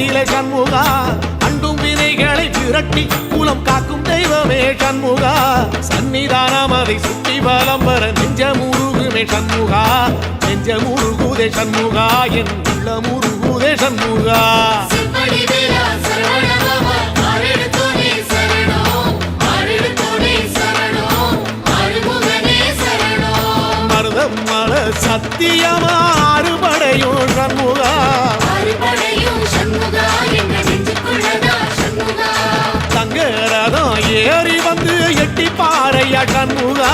கோலத்திலே சண்முகா அண்டும் வினைகளை விரட்டி குலம் காக்கும் தெய்வமே சண்முகா சன்னிதானம் அதை சுற்றி பலம் வர நெஞ்சமுருகுமே சண்முகா நெஞ்சமுருகுதே சண்முகா என் உள்ள முருகுதே சண்முகா மருதமல சத்தியமா அறுபடையும் சண்முகா தங்க ரதம் ஏறி வந்து எட்டி பாறையா சண்முகா